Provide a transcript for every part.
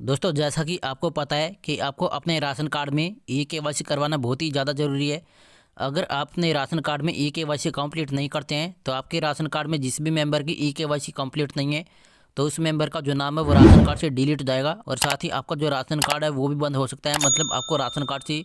दोस्तों, जैसा कि आपको पता है कि आपको अपने राशन कार्ड में ई-केवाईसी करवाना बहुत ही ज़्यादा ज़रूरी है। अगर आप अपने राशन कार्ड में ई-केवाईसी कंप्लीट नहीं करते हैं तो आपके राशन कार्ड में जिस भी मेंबर की ई-केवाईसी कंप्लीट नहीं है तो उस मेंबर का जो नाम है वो राशन कार्ड से डिलीट हो जाएगा और साथ ही आपका जो राशन कार्ड है वो भी बंद हो सकता है। मतलब आपको राशन कार्ड से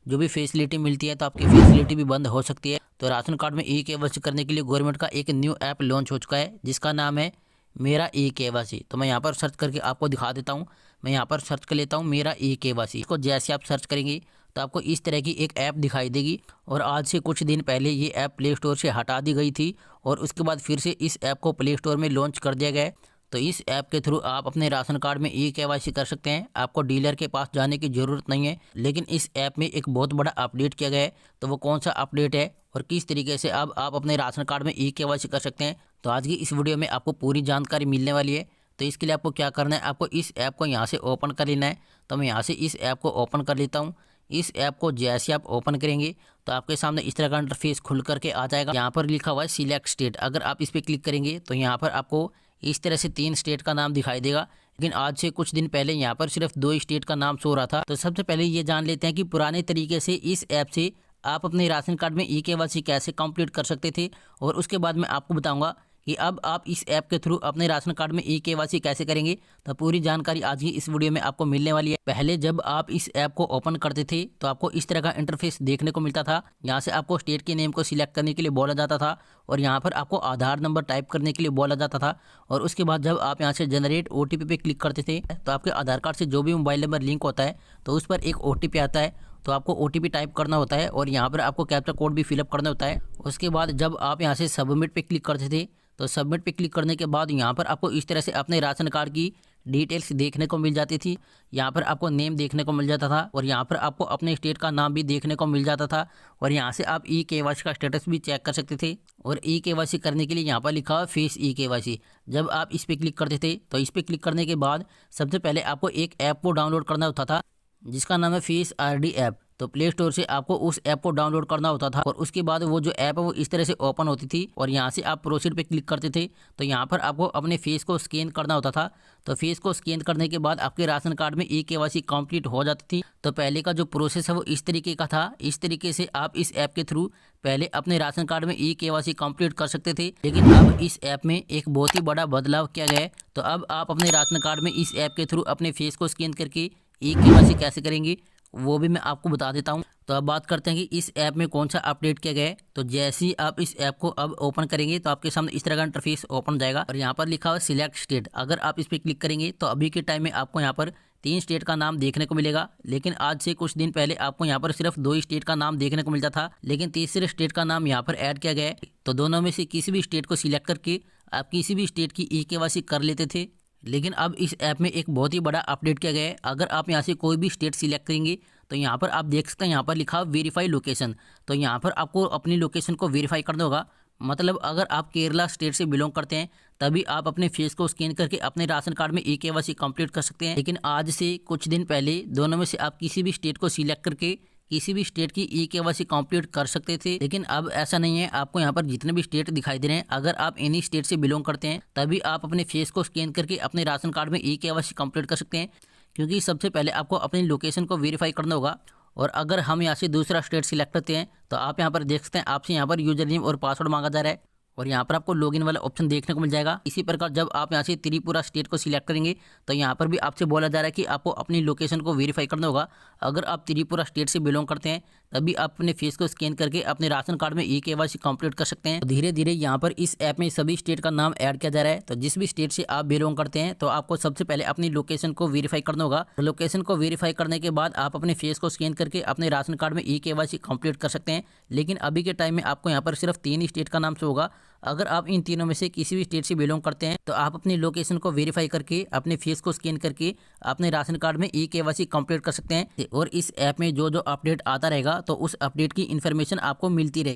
जो भी फैसिलिटी मिलती है तो आपकी फैसिलिटी भी बंद हो सकती है। तो राशन कार्ड में ई-केवाईसी करने के लिए गवर्नमेंट का एक न्यू ऐप लॉन्च हो चुका है जिसका नाम है मेरा ई-केवाईसी। तो मैं यहाँ पर सर्च करके आपको दिखा देता हूँ। मैं यहाँ पर सर्च कर लेता हूँ मेरा ई-केवाईसी। इसको जैसे आप सर्च करेंगे तो आपको इस तरह की एक ऐप दिखाई देगी और आज से कुछ दिन पहले ये ऐप प्ले स्टोर से हटा दी गई थी और उसके बाद फिर से इस ऐप को प्ले स्टोर में लॉन्च कर दिया गया है। तो इस ऐप के थ्रू आप अपने राशन कार्ड में ई-केवाईसी कर सकते हैं। आपको डीलर के पास जाने की ज़रूरत नहीं है। लेकिन इस ऐप में एक बहुत बड़ा अपडेट किया गया है। तो वो कौन सा अपडेट है और किस तरीके से अब आप अपने राशन कार्ड में ई-केवाईसी कर सकते हैं, तो आज की इस वीडियो में आपको पूरी जानकारी मिलने वाली है। तो इसके लिए आपको क्या करना है, आपको इस ऐप को यहाँ से ओपन कर लेना है। तो मैं यहाँ से इस ऐप को ओपन कर लेता हूँ। इस ऐप को जैसे आप ओपन करेंगे तो आपके सामने इस तरह का इंटरफेस खुल करके आ जाएगा। यहाँ पर लिखा हुआ है सिलेक्ट स्टेट। अगर आप इस पर क्लिक करेंगे तो यहाँ पर आपको इस तरह से 3 स्टेट का नाम दिखाई देगा। लेकिन आज से कुछ दिन पहले यहाँ पर सिर्फ 2 स्टेट का नाम शो रहा था। तो सबसे पहले ये जान लेते हैं कि पुराने तरीके से इस ऐप से आप अपने राशन कार्ड में ई-केवाईसी कैसे कंप्लीट कर सकते थे और उसके बाद मैं आपको बताऊंगा कि अब आप इस ऐप के थ्रू अपने राशन कार्ड में ई-केवाईसी कैसे करेंगे। तो पूरी जानकारी आज की इस वीडियो में आपको मिलने वाली है। पहले जब आप इस ऐप को ओपन करते थे तो आपको इस तरह का इंटरफेस देखने को मिलता था। यहाँ से आपको स्टेट के नेम को सिलेक्ट करने के लिए बोला जाता था और यहाँ पर आपको आधार नंबर टाइप करने के लिए बोला जाता था। और उसके बाद जब आप यहाँ से जनरेट OTP पे क्लिक करते थे तो आपके आधार कार्ड से जो भी मोबाइल नंबर लिंक होता है तो उस पर एक OTP आता है। तो आपको OTP टाइप करना होता है और यहाँ पर आपको कैप्चा कोड भी फिलअप करना होता है। उसके बाद जब आप यहाँ से सबमिट पे क्लिक करते थे तो सबमिट पे क्लिक करने के बाद यहाँ पर आपको इस तरह से अपने राशन कार्ड की डिटेल्स देखने को मिल जाती थी। यहाँ पर आपको नेम देखने को मिल जाता था और यहाँ पर आपको अपने स्टेट का नाम भी देखने को मिल जाता था। और यहाँ से आप ई-केवाईसी का स्टेटस भी चेक कर सकते थे। और ई-केवाईसी करने के लिए यहाँ पर लिखा हुआ फेस ई-केवाईसी। जब आप इस पर क्लिक करते थे तो इस पर क्लिक करने के बाद सबसे पहले आपको एक ऐप को डाउनलोड करना होता था जिसका नाम है फेस ID ऐप। तो प्ले स्टोर से आपको उस ऐप को डाउनलोड करना होता था और उसके बाद वो जो ऐप है वो इस तरह से ओपन होती थी और यहाँ से आप प्रोसीड पे क्लिक करते थे। तो यहाँ पर आपको अपने फेस को स्कैन करना होता था। तो फेस को स्कैन करने के बाद आपके राशन कार्ड में ई-केवाईसी कंप्लीट हो जाती थी। तो पहले का जो प्रोसेस है वो इस तरीके का था। इस तरीके से आप इस ऐप के थ्रू पहले अपने राशन कार्ड में ई-केवाईसी कंप्लीट कर सकते थे। लेकिन अब इस ऐप में एक बहुत ही बड़ा बदलाव किया गया है। तो अब आप अपने राशन कार्ड में इस ऐप के थ्रू अपने फेस को स्कैन करके ई-केवाईसी कैसे करेंगे वो भी मैं आपको बता देता हूँ। तो अब बात करते हैं कि इस ऐप में कौन सा अपडेट किया गया है। तो जैसे ही आप इस ऐप को अब ओपन करेंगे तो आपके सामने इस तरह का इंटरफेस ओपन हो जाएगा और यहाँ पर लिखा हुआ सिलेक्ट स्टेट। अगर आप इस पर क्लिक करेंगे तो अभी के टाइम में आपको यहाँ पर 3 स्टेट का नाम देखने को मिलेगा। लेकिन आज से कुछ दिन पहले आपको यहाँ पर सिर्फ 2 स्टेट का नाम देखने को मिलता था। लेकिन तीसरे स्टेट का नाम यहाँ पर ऐड किया गया है। तो दोनों में से किसी भी स्टेट को सिलेक्ट करके आप किसी भी स्टेट की ई-केवाईसी कर लेते थे। लेकिन अब इस ऐप में एक बहुत ही बड़ा अपडेट किया गया है। अगर आप यहाँ से कोई भी स्टेट सिलेक्ट करेंगे तो यहाँ पर आप देख सकते हैं, यहाँ पर लिखा वेरीफाई लोकेशन। तो यहाँ पर आपको अपनी लोकेशन को वेरीफाई करना होगा। मतलब अगर आप केरला स्टेट से बिलोंग करते हैं तभी आप अपने फेस को स्कैन करके अपने राशन कार्ड में ई-केवाईसी कंप्लीट कर सकते हैं। लेकिन आज से कुछ दिन पहले दोनों में से आप किसी भी स्टेट को सिलेक्ट करके किसी भी स्टेट की ई-केवाईसी कंप्लीट कर सकते थे। लेकिन अब ऐसा नहीं है। आपको यहाँ पर जितने भी स्टेट दिखाई दे रहे हैं, अगर आप इन्हीं स्टेट से बिलोंग करते हैं तभी आप अपने फेस को स्कैन करके अपने राशन कार्ड में ई-केवाईसी कंप्लीट कर सकते हैं। क्योंकि सबसे पहले आपको अपनी लोकेशन को वेरीफाई करना होगा। और अगर हम यहाँ से दूसरा स्टेट सिलेक्ट करते हैं तो आप यहाँ पर देख सकते हैं आपसे यहाँ पर यूजर नेम और पासवर्ड मांगा जा रहा है और यहाँ पर आपको लॉगिन वाला ऑप्शन देखने को मिल जाएगा। इसी प्रकार जब आप यहाँ से त्रिपुरा स्टेट को सिलेक्ट करेंगे तो यहाँ पर भी आपसे बोला जा रहा है कि आपको अपनी लोकेशन को वेरीफाई करना होगा। अगर आप त्रिपुरा स्टेट से बिलोंग करते हैं तभी आप अपने फेस को स्कैन करके अपने राशन कार्ड में ई-केवाईसी कंप्लीट कर सकते हैं। तो धीरे धीरे यहाँ पर इस ऐप में सभी स्टेट का नाम ऐड किया जा रहा है। तो जिस भी स्टेट से आप बिलोंग करते हैं तो आपको सबसे पहले अपनी लोकेशन को वेरीफाई करना होगा। लोकेशन को वेरीफाई करने के बाद आप अपने फेस को स्कैन करके अपने राशन कार्ड में ई-केवाईसी कंप्लीट कर सकते हैं। लेकिन अभी के टाइम में आपको यहाँ पर सिर्फ 3 ही स्टेट का नाम शो होगा। अगर आप इन तीनों में से किसी भी स्टेट से बिलोंग करते हैं तो आप अपनी लोकेशन को वेरीफाई करके अपने फेस को स्कैन करके अपने राशन कार्ड में ई-केवाईसी कंप्लीट कर सकते हैं। और इस ऐप में जो जो अपडेट आता रहेगा तो उस अपडेट की इन्फॉर्मेशन आपको मिलती रहेगी।